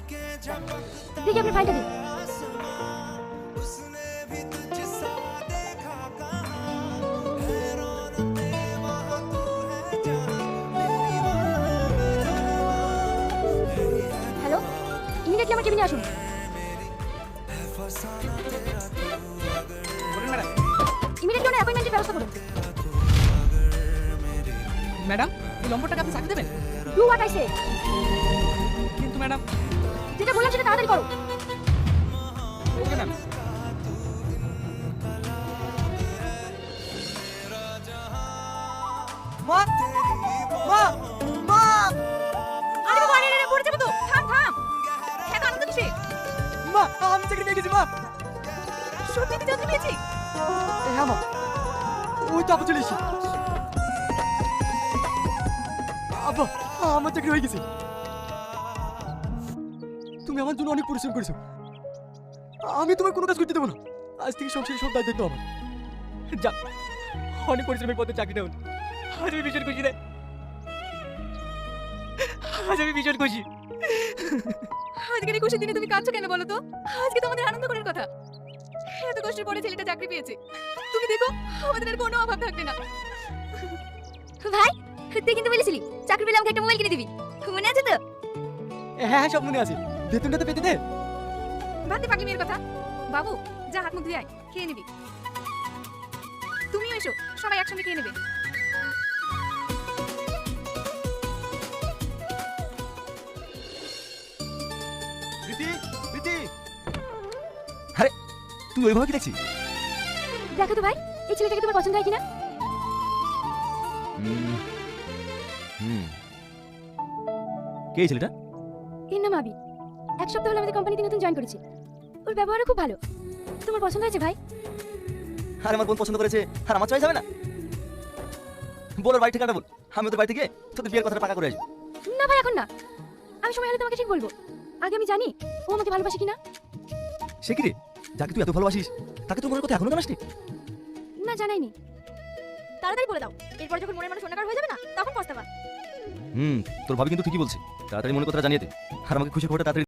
देखिए अपने फाइल दिए। हेलो, इमीडिएटली আমার কেবিনে আসুন। বলুন ম্যাডাম। ইমিডিয়েটলি ওনার অ্যাপয়েন্টমেন্টের ব্যবস্থা করুন। ম্যাডাম, এই নম্বরটাকে আপনি চাকরি দেবেন? Do what I say. কিন্তু ম্যাডাম। যেটা বললাম সেটা তাড়াতাড়ি করো। Okay ma'am. মা, মা, মা। আরে বাবা, আরে আরে পড়ে যাবে তো। থাম থাম। এত আনন্দ কিসে? মা, আমি চাকরি পেয়ে গেছি মা। সত্যি তুই চাকরি পেয়েছিস? হ্যাঁ মা, ওই তো আপু চলে এসেছি। আব্বা, আমার চাকরি হয়ে গেছে। তুমি আমার জন্য অনেক পরিশ্রম করেছো। আমি তোমার কোনো কাজ করতে দেবো না। আজ থেকে সংসারের সব দায়িত্ব আমার। যা, অনেক পরিশ্রমের পথে চাকরিটা হল। আজ আমি ভীষণ খুশি রে। আজ আমি ভীষণ খুশি। আজকের এই খুশির দিনে তুমি কাঁদছো কেন বলো তো? আজকে তোমাদের আনন্দ করার কথা। এত কষ্টের পরে ছেলেটা চাকরি পেয়েছে। তুমি দেখো, আমাদের আর কোনো অভাব থাকবে না। ভাই, তুই কিন্তু বলেছিলি চাকরি পেলে আমাকে একটা মোবাইল কিনে দিবি। মনে আছে তো? হ্যাঁ, সব মনে আছে। বেতনটা তো পেতে দে। বাদ দে পাগলি মেয়ের কথা। বাবু, যা হাত মুখ ধুয়ে আয়, খেয়ে নিবি। তুমিও এসো, সবাই একসঙ্গে খেয়ে নেবে। প্রীতি, প্রীতি। আরে, তুই ওইভাবে কি দেখছিস? দেখো তো ভাই, এই ছেলেটাকে তোমার পছন্দ হয় কিনা? কে এই ছেলেটা? এর নাম আবি। এক সপ্তাহ হলো আমাদের কোম্পানিতে নতুন জয়েন করেছে। ওর ব্যবহারও খুব ভালো। তোমার পছন্দ হয়েছে ভাই? আর আমার বোন পছন্দ করেছে, আর আমার চয়েস হবে না? বল ওর বাড়ি ঠিকানা বল, আমি ওদের বাড়ি থেকে তোদের বিয়ের কথাটা পাকা করে আসবো। না ভাই, এখন না। আমি সময় হলে তোমাকে ঠিক বলবো। আগে আমি জানি ও আমাকে ভালোবাসে কিনা। সে কি রে, যাকে তুই এত ভালোবাসিস তাকে তোর মনের কথা এখনো জানাসনি? না, জানাইনি। তাড়াতাড়ি বলে দাও, এরপর যখন মনের মানুষ অন্যকার হয়ে যাবে না, তখন পস্তাবা। তোর ভাবি কিন্তু ঠিকই বলছে, তাড়াতাড়ি মনের কথাটা জানিয়ে দে, আর আমাকে খুশি খবরটা তাড়াতাড়ি